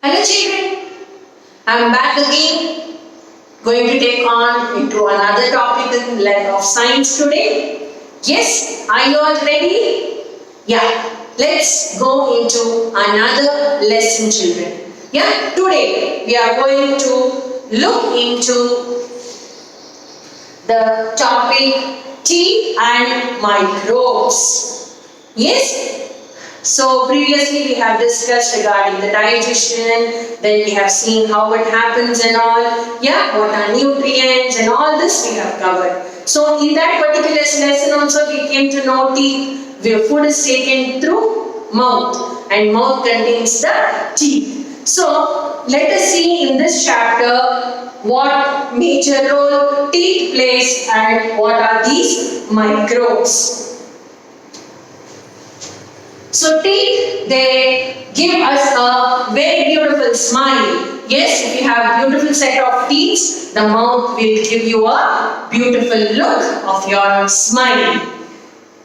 Hello children, I am back again, going to take on into another topic of science today. Yes, are you all ready? Yeah, let's go into another lesson children. Yeah, today we are going to look into the topic tea and microbes. Yes, so previously we have discussed regarding the digestion, then we have seen how it happens and all, yeah, what are nutrients and all this we have covered. So in that particular lesson also we came to know teeth, where food is taken through mouth and mouth contains the teeth. So let us see in this chapter what major role teeth plays and what are these microbes. So teeth, they give us a very beautiful smile. Yes, if you have a beautiful set of teeth, the mouth will give you a beautiful look of your smile.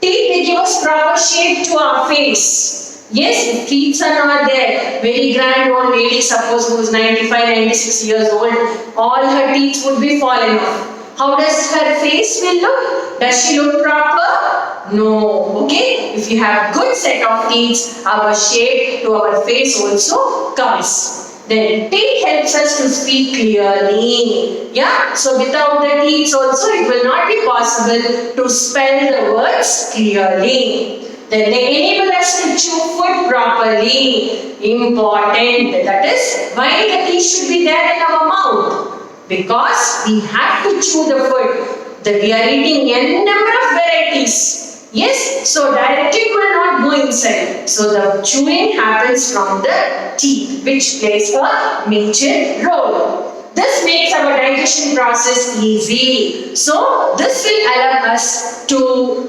Teeth, they give us proper shape to our face. Yes, if teeth are not there, very grand old lady, suppose who is 95, 96 years old, all her teeth would be fallen off. How does her face will look? Does she look proper? No. Okay. If you have good set of teeth, our shape to our face also comes. Then teeth helps us to speak clearly. Yeah. So without the teeth also it will not be possible to spell the words clearly. Then they enable us to chew food properly. Important. That is why the teeth should be there in our mouth. Because we have to chew the food. That we are eating n number of varieties. Yes, so directly it will not go inside. So the chewing happens from the teeth, which plays a major role. This makes our digestion process easy. So this will allow us to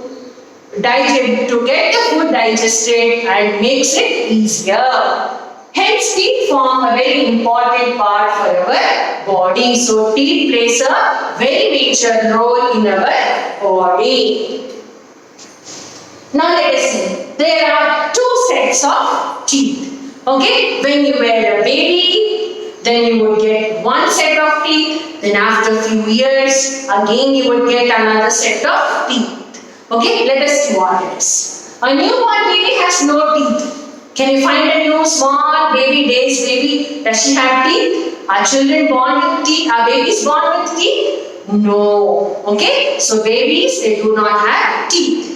digest, to get the food digested and makes it easier. Hence, teeth form a very important part for our body. So, teeth plays a very major role in our body. Now, let us see. There are two sets of teeth. Okay, when you were a baby, then you would get one set of teeth. Then after a few years, again you would get another set of teeth. Okay, let us see what it is. A newborn baby has no teeth. Can you find a new small baby, days baby? Does she have teeth? Are children born with teeth? Are babies born with teeth? No. Okay? So babies, they do not have teeth.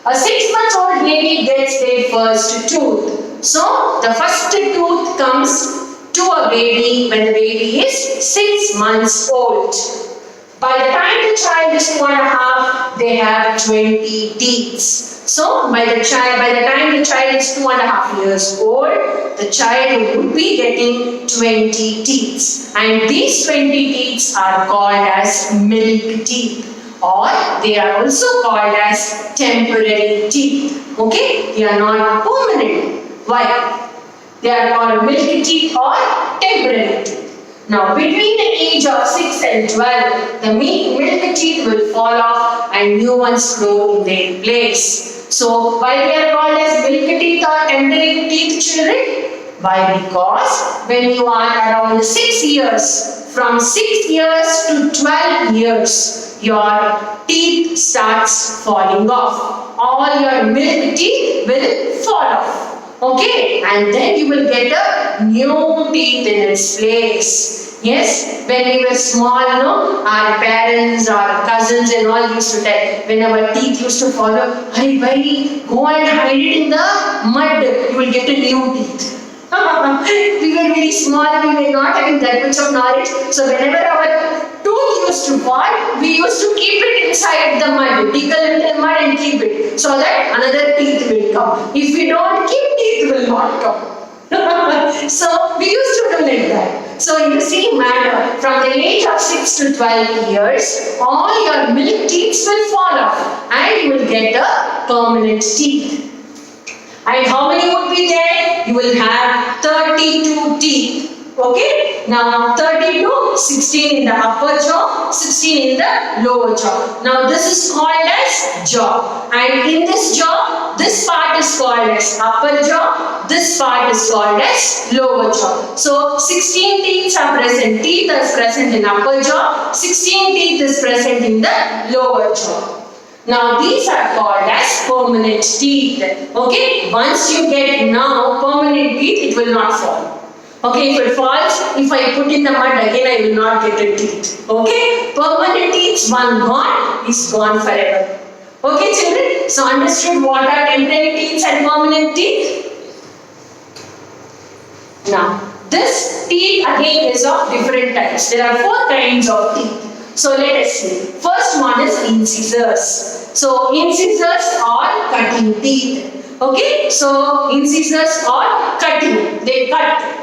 A 6-month-old baby gets their first tooth. So the first tooth comes to a baby when the baby is 6 months old. By the time the child is 2.5, they have 20 teeth. So, by the time the child is 2.5 years old, the child would be getting 20 teeth. And these 20 teeth are called as milk teeth. Or they are also called as temporary teeth. Okay? They are not permanent. Why? They are called milk teeth or temporary teeth. Now, between the age of 6 and 12, the milk teeth will fall off and new ones grow in their place. So, why they are called as milk teeth or temporary teeth, children? Why? Because when you are around 6 years, from 6 years to 12 years, your teeth starts falling off. All your milk teeth will fall off. Okay, and then you will get a new teeth in its place. Yes, when we were small, our parents, our cousins and all used to tell, when our teeth used to fall off, hey, go and hide it in the mud, you will get a new teeth. We were very small, we were not having that much of knowledge. So whenever our tooth used to fall, we used to keep it inside the mud, dig a little mud and keep it, so that another teeth will come. If we don't keep, teeth will not come. So we used to do like that. So in the same manner, from the age of 6 to 12 years, all your milk teeth will fall off and you will get a permanent teeth. And how many would be there? You will have 32 teeth. Okay, now 32, 16 in the upper jaw, 16 in the lower jaw. Now this is called as jaw, and in this jaw, this part is called as upper jaw, this part is called as lower jaw. So 16 teeth are present, teeth is present in upper jaw, 16 teeth is present in the lower jaw. Now these are called as permanent teeth. Okay, once you get now permanent teeth, it will not fall. Okay, if it falls, if I put in the mud again, I will not get a teeth. Okay, permanent teeth, one gone, is gone forever. Okay, children, so understood what are temporary teeth and permanent teeth? Now, this teeth again is of different types. There are 4 kinds of teeth. So let us see. First one is incisors. So incisors are cutting teeth. Okay, so incisors are cutting. They cut.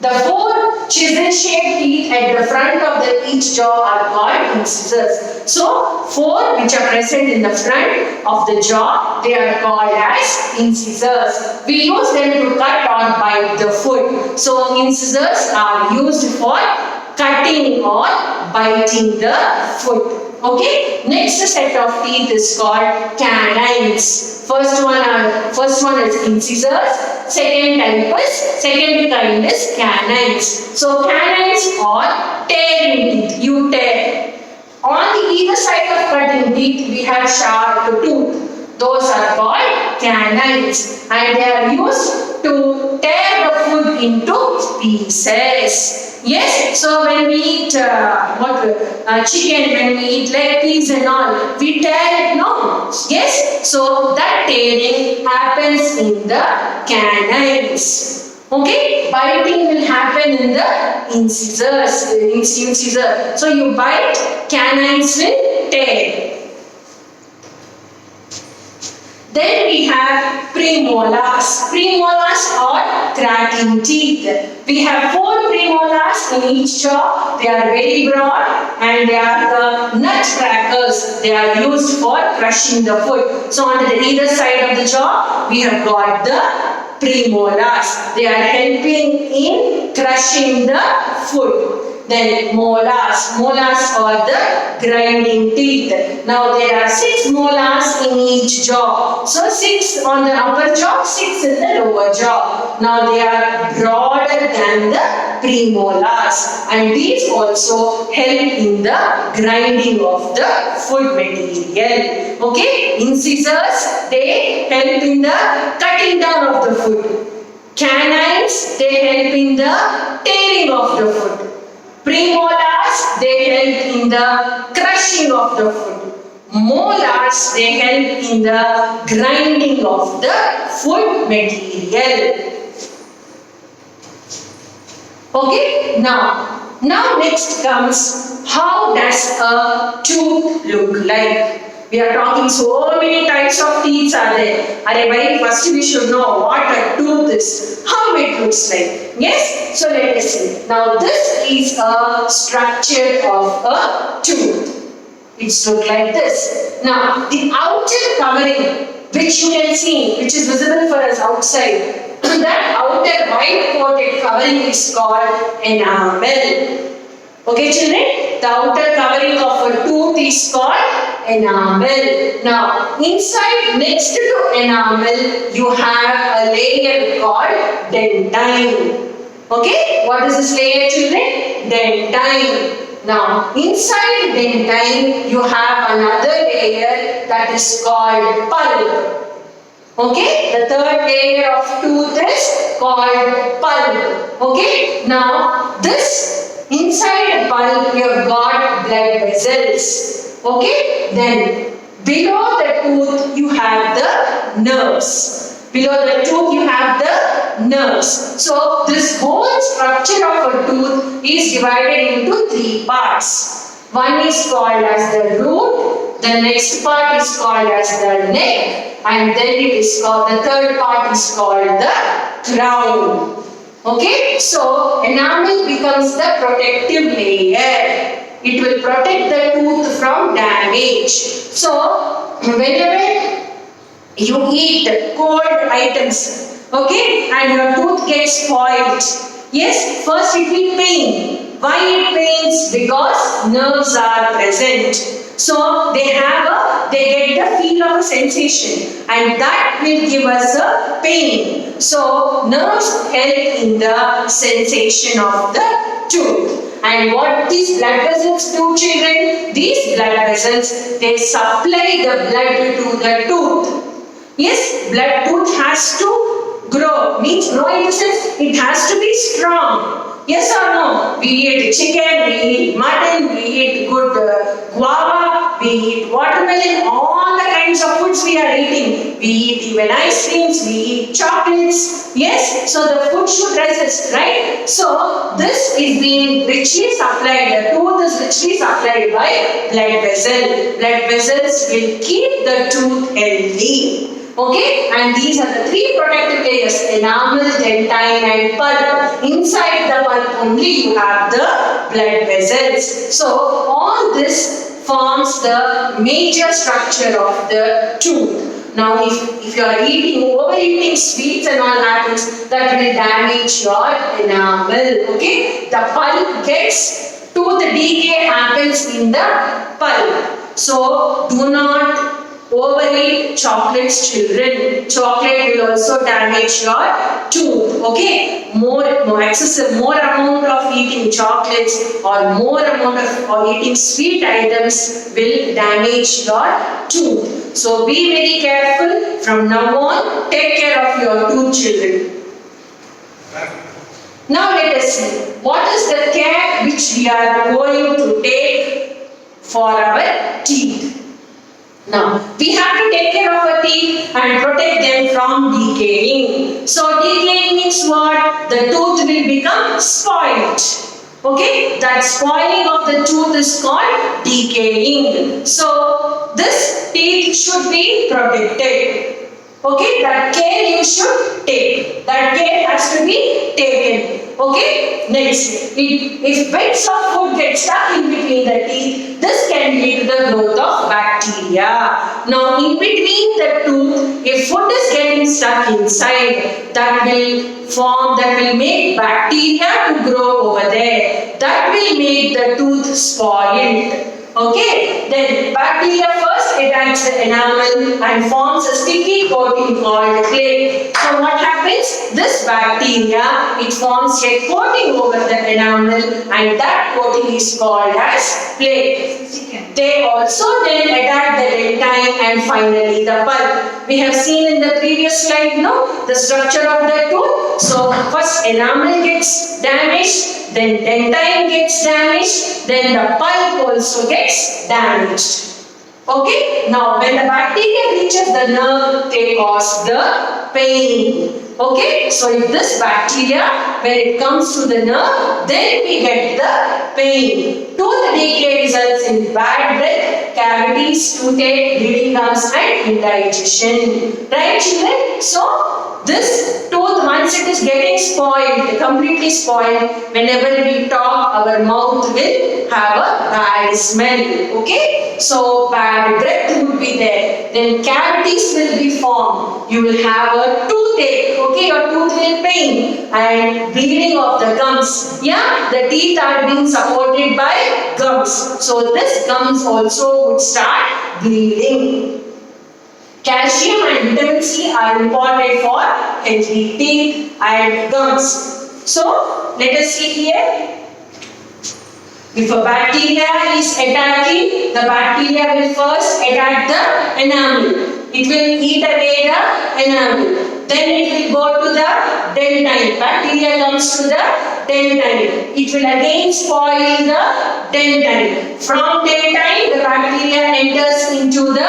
The 4 chisel-shaped teeth at the front of each jaw are called incisors. So 4 which are present in the front of the jaw, they are called as incisors. We use them to cut or bite the food. So incisors are used for cutting or biting the food. Okay, next set of teeth is called canines. First one is incisors. Second kind is canines. So canines are tearing teeth. You tear. On the either side of cutting teeth, we have sharp tooth. Those are called canines, and they are used to tear the food into pieces. Yes, so when we eat chicken, when we eat leg piece and all, we tear it, no? Yes, so that tearing happens in the canines. Okay, biting will happen in the incisors. Incisor. So you bite, canines will tear. Then we have premolars. Premolars are cracking teeth. We have 4 premolars in each jaw. They are very broad and they are the nut crackers. They are used for crushing the food. So on the either side of the jaw, we have got the premolars. They are helping in crushing the food. Then molars. Molars are the grinding teeth. Now there are 6 molars in each jaw. So 6 on the upper jaw, 6 in the lower jaw. Now they are broader than the premolars, and these also help in the grinding of the food material. Okay, incisors, they help in the cutting down of the food. Canines, they help in the tearing of the food. Premolars, they help in the crushing of the food. Molars, they help in the grinding of the food material. Okay, now next comes, how does a tooth look like? We are talking so many types of teeth are there. First we should know what a tooth is, how it looks like. Yes, so let us see. Now this is a structure of a tooth. It's look like this. Now the outer covering, which you can see, which is visible for us outside, that outer white coated covering is called enamel. Okay children, the outer covering of a tooth is called enamel. Now inside, next to enamel, you have a layer called dentine. Okay, what is this layer children? Dentine. Now inside dentine, you have another layer that is called pulp. Okay, the third layer of tooth is called pulp. Okay, now this inside pulp you have got blood vessels. Okay, then below the tooth you have the nerves. Below the tooth you have the nerves. So this whole structure of a tooth is divided into 3 parts. One is called as the root, the next part is called as the neck, and then it is called, the third part is called the crown. Okay, so enamel becomes the protective layer. It will protect the tooth from damage. So whenever you eat cold items, okay, and your tooth gets spoiled, Yes, first it will pain. Why it pains? Because nerves are present. So they get the feel of a sensation, and that will give us a pain. So nerves help in the sensation of the tooth. And what these blood vessels do, children? These blood vessels, they supply the blood to the tooth. Yes, blood tooth has to grow. Means grow in the sense it has to be strong. Yes or no? We eat chicken, we eat mutton, we eat good guava, we eat watermelon, all the kinds of foods we are eating. We eat even ice creams, we eat chocolates. Yes, so the food should resist, right? So this is being richly supplied. The tooth is richly supplied by blood vessel. Blood vessels will keep the tooth healthy. Okay, and these are the three protective layers: enamel, dentine and pulp. Inside the pulp only you have the blood vessels. So all this forms the major structure of the tooth. Now if you are overeating sweets and all happens, that will damage your enamel. Okay, the pulp gets, tooth decay happens in the pulp. So do not overeat chocolates, children. Chocolate will also damage your tooth. Okay, more amount of eating chocolates or more amount of eating sweet items will damage your tooth. So be very careful from now on. Take care of your tooth, children. Now let us see what is the care which we are going to take for our teeth. Now, we have to take care of our teeth and protect them from decaying. So, decaying means what? The tooth will become spoiled. Okay? That spoiling of the tooth is called decaying. So, this teeth should be protected. Okay? That care you should take. That care has to be taken. Okay? Next, if bits of food get stuck in between the teeth, this can lead to the growth of bacteria. Now, in between the tooth, if food is getting stuck inside, that will make bacteria to grow over there. That will make the tooth spoiled. Okay, then bacteria first attacks the enamel and forms a sticky coating called clay. So what happens? This bacteria, it forms a coating over the enamel and that coating is called as clay. They also then attack the dentine and finally the pulp. We have seen in the previous slide, the structure of the tooth. So first enamel gets damaged, then dentine gets damaged, then the pulp also gets damaged. Okay, now when the bacteria reaches the nerve, they cause the pain. Okay, so if this bacteria, when it comes to the nerve, then we get the pain. Tooth decay results in bad breath, cavities, toothache, bleeding gums and indigestion. Right, children? So this tooth, once it is getting spoiled, completely spoiled, whenever we talk, our mouth will have a bad smell. Okay, so bad breath would be there. Then cavities will be formed. You will have a toothache. Okay, your tooth will pain and bleeding of the gums. Yeah, the teeth are being supported by gums. So this gums also would start bleeding. Calcium and vitamin C are important for healthy teeth and gums. So let us see here. If a bacteria is attacking, the bacteria will first attack the enamel. It will eat away the enamel. Then it will go to the dentine. Bacteria comes to the dentine. It will again spoil the dentine. From dentine, the bacteria enters into the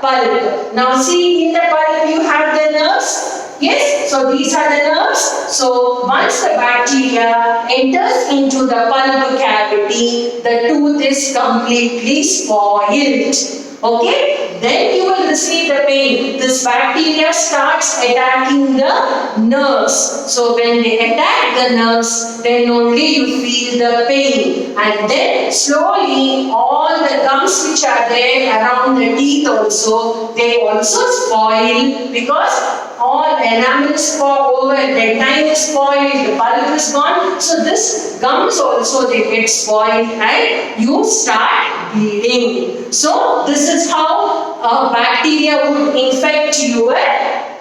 pulp. Now see, in the pulp you have the nerves. Yes, so these are the nerves. So once the bacteria enters into the pulp cavity, the tooth is completely spoiled. Okay, then you will receive the pain. This bacteria starts attacking the nerves. So when they attack the nerves, then only you feel the pain. And then slowly all the gums which are there around the teeth also, they also spoil because all enamel is over, the time is spoiled, the pulp is gone. So this gums also they get spoiled and you start bleeding. So this is how a bacteria would infect your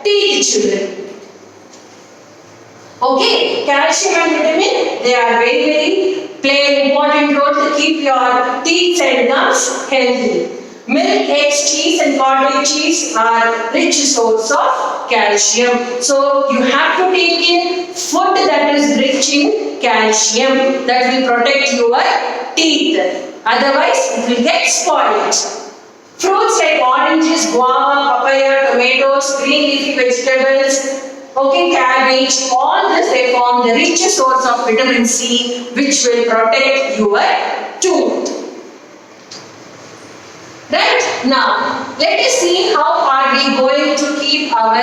teeth, children. Okay, calcium and vitamin, they are very play an important role to keep your teeth and gums healthy. Milk, eggs, cheese and cottage cheese are rich source of calcium. So you have to take in food that is rich in calcium that will protect your teeth. Otherwise, it will get spoiled. Fruits like oranges, guava, papaya, tomatoes, green leafy vegetables, okay, cabbage, all this they form the richest source of vitamin C which will protect your tooth. Right? Now, let us see how are we going to keep our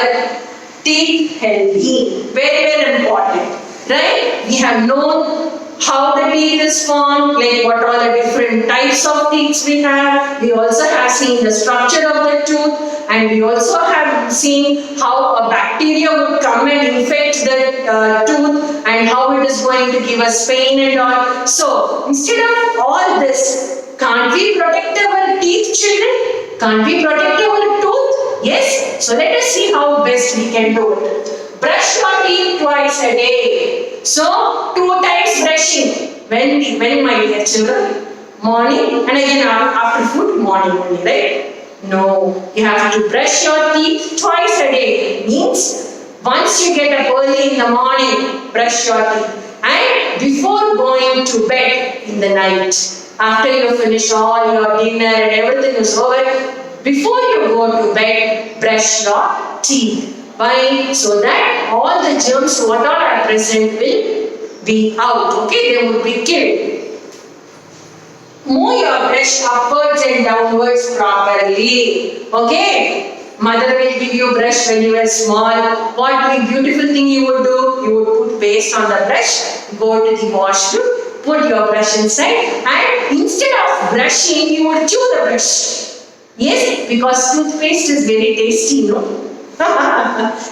teeth healthy. Very, very important. Right? We have known how the teeth is formed, like what are the different types of teeth we have. We also have seen the structure of the tooth, and we also have seen how a bacteria would come and infect the tooth and how it is going to give us pain and all. So, instead of all this, can't we protect our teeth, children? Can't we protect our tooth? Yes. So, let us see how best we can do it. Brush your teeth twice a day. So, 2 times brushing. When my dear children? Morning and again after food, morning only, right? No, you have to brush your teeth twice a day. Means, once you get up early in the morning, brush your teeth. And before going to bed in the night, after you finish all your dinner and everything is over, before you go to bed, brush your teeth. Why? So that all the germs what are present will be out. Okay, they will be killed. Move your brush upwards and downwards properly. Okay. Mother will give you brush when you are small. What beautiful thing you would do? You would put paste on the brush, go to the washroom, put your brush inside, and instead of brushing, you would chew the brush. Yes, because toothpaste is very tasty, no?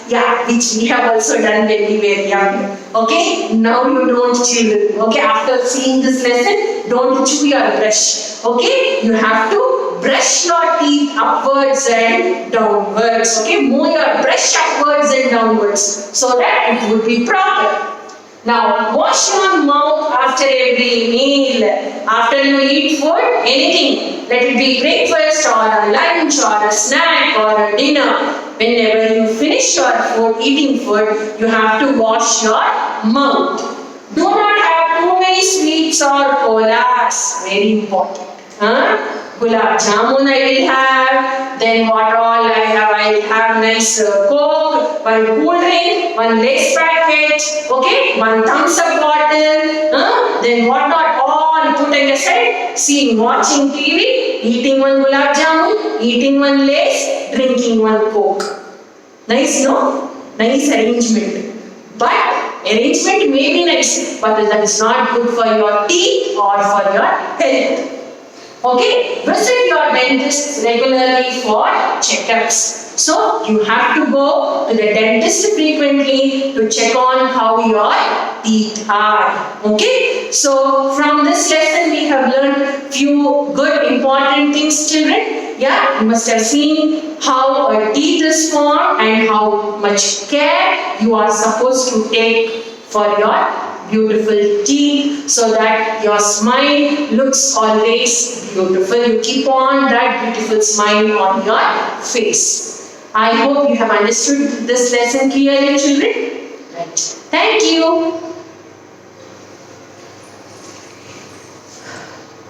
Yeah, which we have also done when we were young. Okay, now you don't chew. Okay, after seeing this lesson, don't chew your brush. Okay, you have to brush your teeth upwards and downwards. Okay, move your brush upwards and downwards so that it would be proper. Now, wash your mouth after every meal. After you eat food, anything. Let it be breakfast or a lunch or a snack or a dinner. Whenever you finish your food, eating food, you have to wash your mouth. Do not have too many sweets or colas. Very important. Gulab jamun I will have. Then what all I have? I will have nice Coke, one cool drink, one Lays packet, okay, one thumbs up bottle. Then what not all putting aside? Seeing, watching TV, eating one gulab jamun, eating one Lays, drinking one Coke. Nice, no? Nice arrangement. But arrangement may be nice, but that is not good for your teeth or for your health. Okay, visit your dentist regularly for checkups. So, you have to go to the dentist frequently to check on how your teeth are. Okay, so from this lesson we have learned few good important things, children. Yeah, you must have seen how a teeth is formed and how much care you are supposed to take for your beautiful teeth so that your smile looks always beautiful. You keep on that beautiful smile on your face. I hope you have understood this lesson clearly, children. Right. Thank you.